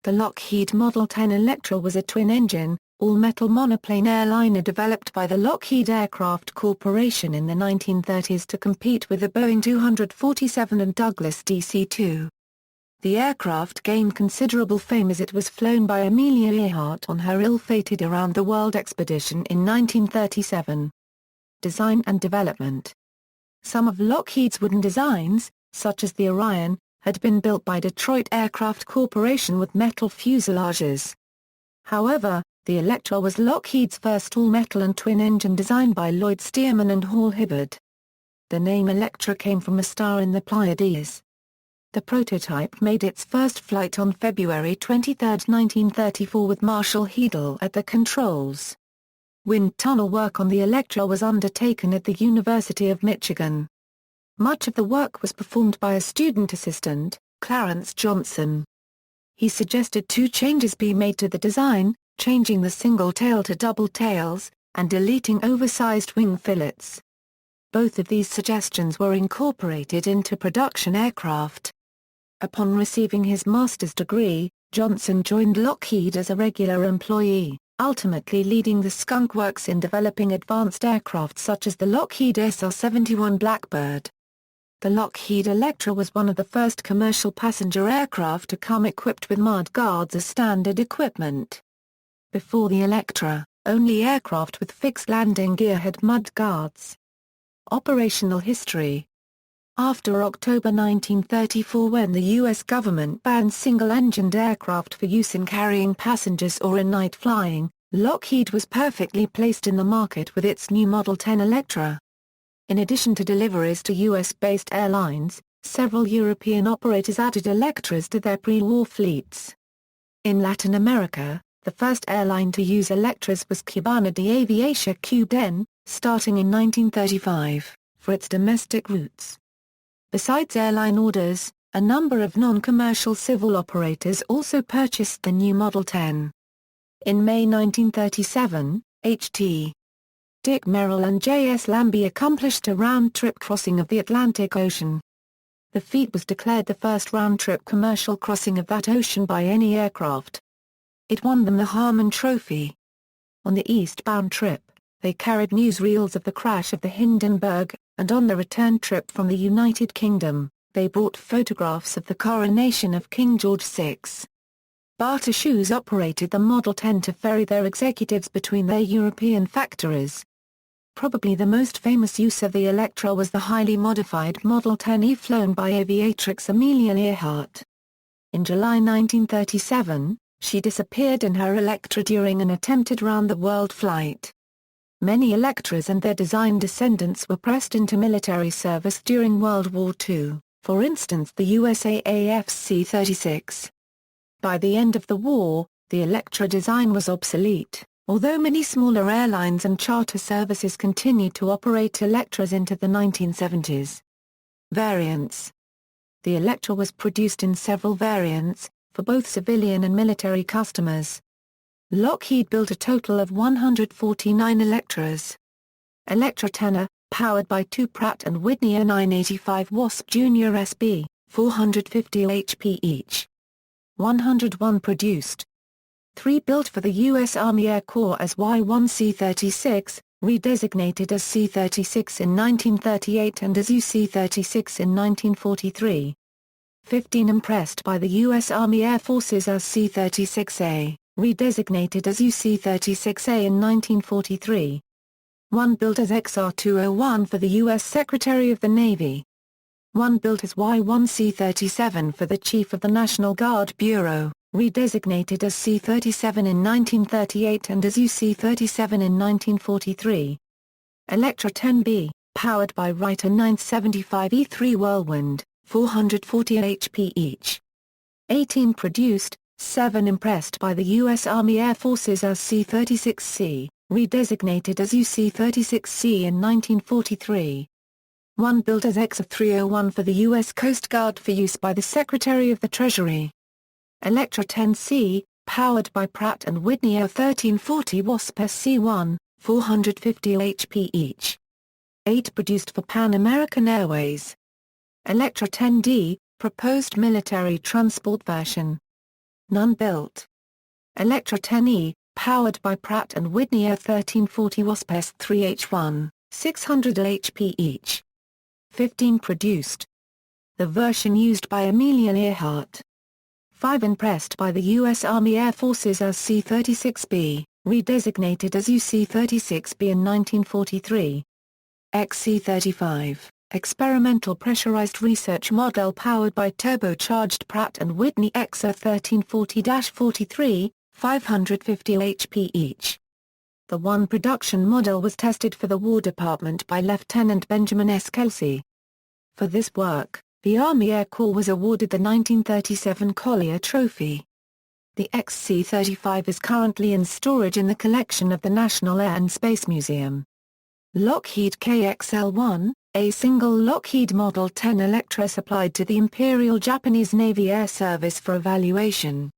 The Lockheed Model 10 Electra was a twin-engine, all-metal monoplane airliner developed by the Lockheed Aircraft Corporation in the 1930s to compete with the Boeing 247 and Douglas DC-2. The aircraft gained considerable fame as it was flown by Amelia Earhart on her ill-fated around-the-world expedition in 1937. Design and development. Some of Lockheed's wooden designs, such as the Orion, had been built by Detroit Aircraft Corporation with metal fuselages. However, the Electra was Lockheed's first all-metal and twin-engine designed by Lloyd Stearman and Hall Hibbard. The name Electra came from a star in the Pleiades. The prototype made its first flight on February 23, 1934 with Marshall Heedle at the controls. Wind tunnel work on the Electra was undertaken at the University of Michigan. Much of the work was performed by a student assistant, Clarence Johnson. He suggested two changes be made to the design, changing the single tail to double tails, and deleting oversized wing fillets. Both of these suggestions were incorporated into production aircraft. Upon receiving his master's degree, Johnson joined Lockheed as a regular employee, ultimately leading the Skunk Works in developing advanced aircraft such as the Lockheed SR-71 Blackbird. The Lockheed Electra was one of the first commercial passenger aircraft to come equipped with mud guards as standard equipment. Before the Electra, only aircraft with fixed landing gear had mud guards. Operational history. After October 1934, when the U.S. government banned single-engined aircraft for use in carrying passengers or in night flying, Lockheed was perfectly placed in the market with its new Model 10 Electra. In addition to deliveries to U.S.-based airlines, several European operators added Electras to their pre-war fleets. In Latin America, the first airline to use Electras was Cubana de Aviación Cubden, starting in 1935, for its domestic routes. Besides airline orders, a number of non-commercial civil operators also purchased the new Model 10. In May 1937, H.T. Dick Merrill and J.S. Lambie accomplished a round-trip crossing of the Atlantic Ocean. The feat was declared the first round-trip commercial crossing of that ocean by any aircraft. It won them the Harmon Trophy. On the eastbound trip, they carried newsreels of the crash of the Hindenburg, and on the return trip from the United Kingdom, they brought photographs of the coronation of King George VI. Barter Shoes operated the Model 10 to ferry their executives between their European factories. Probably the most famous use of the Electra was the highly modified Model 10E flown by aviatrix Amelia Earhart. In July 1937, she disappeared in her Electra during an attempted round-the-world flight. Many Electras and their design descendants were pressed into military service during World War II, for instance the USAAF's C-36. By the end of the war, the Electra design was obsolete, although many smaller airlines and charter services continued to operate Electras into the 1970s. Variants. The Electra was produced in several variants, for both civilian and military customers. Lockheed built a total of 149 Electras. Electra 10, powered by two Pratt & Whitney 985 Wasp Junior SB, 450 HP each. 101 produced. 3 built for the U.S. Army Air Corps as Y-1 C-36, redesignated as C-36 in 1938 and as UC-36 in 1943. 15 impressed by the U.S. Army Air Forces as C-36A, redesignated as UC-36A in 1943. 1 built as XR-201 for the U.S. Secretary of the Navy. 1 built as Y-1 C-37 for the Chief of the National Guard Bureau, redesignated as C-37 in 1938 and as UC-37 in 1943. Electra 10B, powered by Wright 975 E3 Whirlwind, 440 HP each. 18 produced, 7 impressed by the U.S. Army Air Forces as C-36C, redesignated as UC-36C in 1943. 1 built as XR-301 for the U.S. Coast Guard for use by the Secretary of the Treasury. Electra 10C, powered by Pratt & Whitney A1340 Wasp SC-1, 450 HP each. 8 produced for Pan American Airways. Electra 10D, proposed military transport version. none built. Electra 10E, powered by Pratt & Whitney A1340 Wasp S3H1, 600 HP each. 15 produced. The version used by Amelia Earhart. 5 impressed by the U.S. Army Air Forces as C-36B, redesignated as UC-36B in 1943. XC-35, experimental pressurized research model powered by turbocharged Pratt & Whitney XA1340-43, 550 HP each. The one production model was tested for the War Department by Lieutenant Benjamin S. Kelsey. For this work, the Army Air Corps was awarded the 1937 Collier Trophy. The XC-35 is currently in storage in the collection of the National Air and Space Museum. Lockheed KXL-1, a single Lockheed Model 10 Electra supplied to the Imperial Japanese Navy Air Service for evaluation.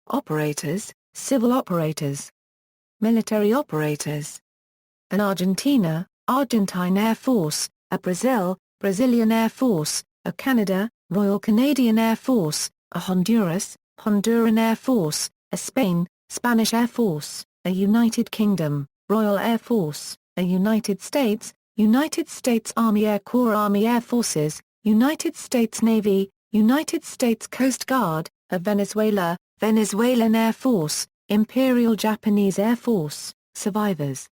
Operators, civil operators. Military operators. An Argentina, Argentine Air Force, a Brazil, Brazilian Air Force, a Canada, Royal Canadian Air Force, a Honduras, Honduran Air Force, a Spain, Spanish Air Force, a United Kingdom, Royal Air Force, a United States Army Air Corps Army Air Forces, United States Navy, United States Coast Guard, a Venezuela, Venezuelan Air Force, Imperial Japanese Air Force, survivors.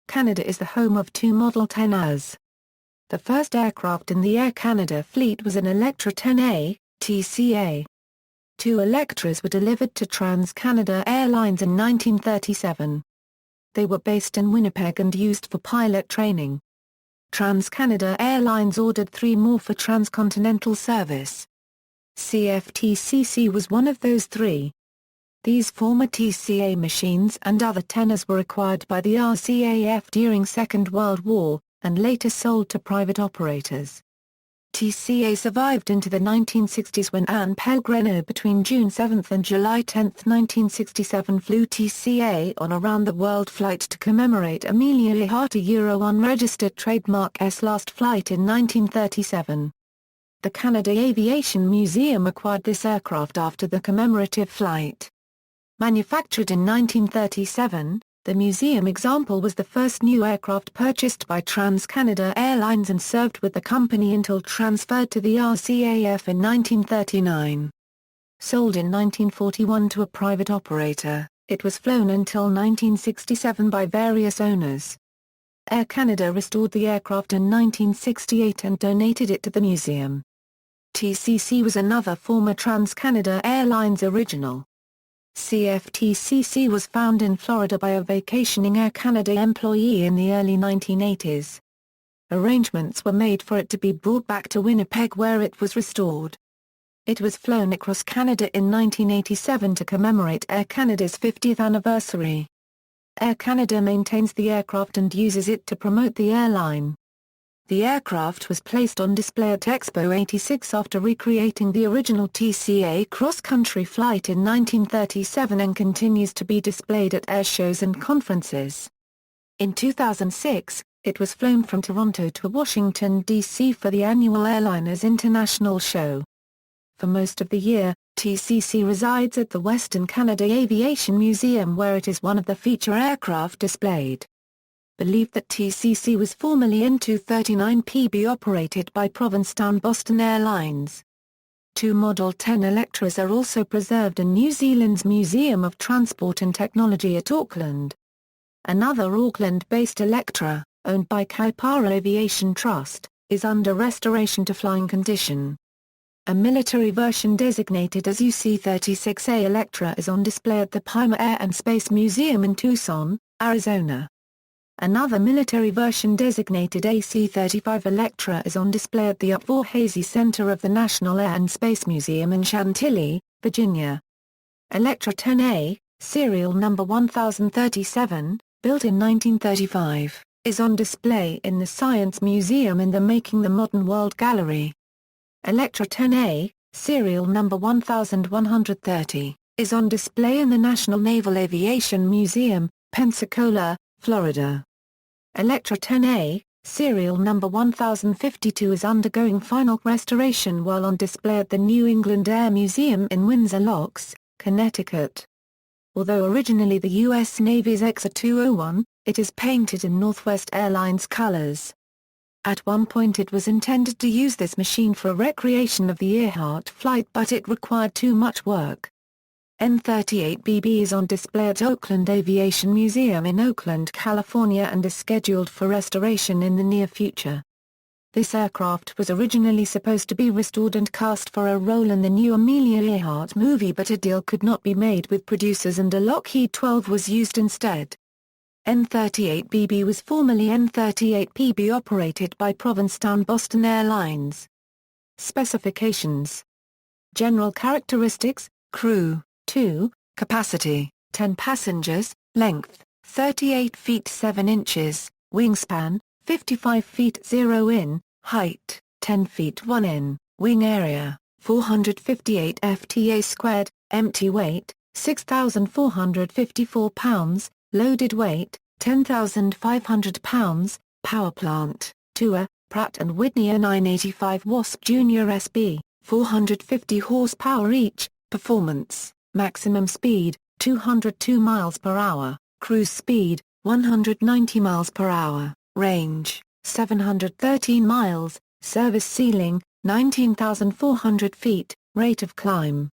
Canada is the home of 2 Model 10As. The first aircraft in the Air Canada fleet was an Electra 10A, TCA. 2 Electras were delivered to Trans-Canada Airlines in 1937. They were based in Winnipeg and used for pilot training. Trans-Canada Airlines ordered 3 more for transcontinental service. CFTCC was one of those 3. These former TCA machines and other 10As were acquired by the RCAF during Second World War, and later sold to private operators. TCA survived into the 1960s when Anne Pellegrino between June 7 and July 10, 1967 flew TCA on a round-the-world flight to commemorate Amelia Earhart unregistered trademark S last flight in 1937. The Canada Aviation Museum acquired this aircraft after the commemorative flight. Manufactured in 1937, the museum example was the first new aircraft purchased by Trans-Canada Airlines and served with the company until transferred to the RCAF in 1939. Sold in 1941 to a private operator, it was flown until 1967 by various owners. Air Canada restored the aircraft in 1968 and donated it to the museum. TCC was another former Trans-Canada Airlines original. CFTCC was found in Florida by a vacationing Air Canada employee in the early 1980s. Arrangements were made for it to be brought back to Winnipeg where it was restored. It was flown across Canada in 1987 to commemorate Air Canada's 50th anniversary. Air Canada maintains the aircraft and uses it to promote the airline. The aircraft was placed on display at Expo 86 after recreating the original TCA cross-country flight in 1937 and continues to be displayed at air shows and conferences. In 2006, it was flown from Toronto to Washington, D.C. for the annual Airliners International Show. For most of the year, TCC resides at the Western Canada Aviation Museum where it is one of the feature aircraft displayed. Believed that TCC was formerly N239PB operated by Provincetown Boston Airlines. 2 Model 10 Electras are also preserved in New Zealand's Museum of Transport and Technology at Auckland. Another Auckland-based Electra, owned by Kaipara Aviation Trust, is under restoration to flying condition. A military version designated as UC-36A Electra is on display at the Pima Air and Space Museum in Tucson, Arizona. Another military version designated AC-35 Electra is on display at the Upvor-Hazy Center of the National Air and Space Museum in Chantilly, Virginia. Electra 10A, serial number 1037, built in 1935, is on display in the Science Museum in the Making the Modern World Gallery. Electra 10A, serial number 1130, is on display in the National Naval Aviation Museum, Pensacola, Florida. Electra 10A, serial number 1052 is undergoing final restoration while on display at the New England Air Museum in Windsor Locks, Connecticut. Although originally the U.S. Navy's XA-201, it is painted in Northwest Airlines colors. At one point it was intended to use this machine for a recreation of the Earhart flight, but it required too much work. N-38BB is on display at Oakland Aviation Museum in Oakland, California, and is scheduled for restoration in the near future. This aircraft was originally supposed to be restored and cast for a role in the new Amelia Earhart movie, but a deal could not be made with producers and a Lockheed 12 was used instead. N-38BB was formerly N-38PB, operated by Provincetown Boston Airlines. Specifications. General characteristics: crew, 2, capacity, 10 passengers, length, 38 feet 7 inches, wingspan, 55 feet 0 in, height, 10 feet 1 in, wing area, 458 FTA², empty weight, 6,454 pounds, loaded weight, 10,500 pounds, power plant, TUA, Pratt & Whitney A985 Wasp Junior SB, 450 horsepower each, performance, maximum speed, 202 miles per hour, cruise speed, 190 miles per hour, range, 713 miles, service ceiling, 19,400 feet, rate of climb,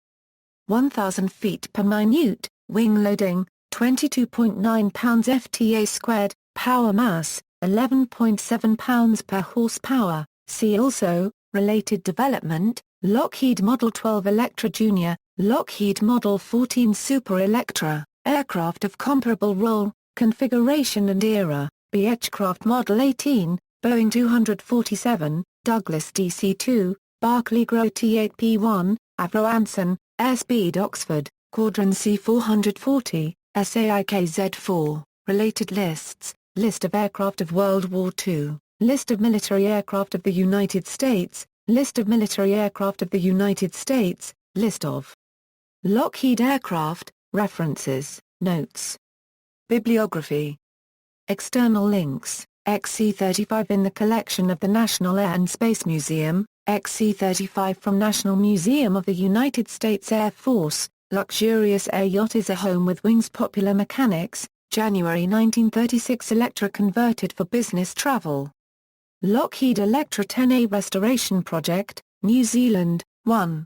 1,000 feet per minute, wing loading, 22.9 pounds FTA², power mass, 11.7 pounds per horsepower. See also, related development, Lockheed Model 12 Electra Jr., Lockheed Model 14 Super Electra, aircraft of comparable role, configuration and era, Beechcraft Model 18, Boeing 247, Douglas DC-2, Barclay Gros T-8P1, Avro Anson, Airspeed Oxford, Caudron C-440, SAIK Z-4, related lists, list of aircraft of World War II, list of military aircraft of the United States, list of military aircraft of the United States, list of Lockheed Aircraft, references, notes. Bibliography. External links, XC-35 in the collection of the National Air and Space Museum, XC-35 from National Museum of the United States Air Force, luxurious air yacht is a home with wings. Popular Mechanics, January 1936. Electra converted for business travel. Lockheed Electra 10A Restoration Project, New Zealand, 1.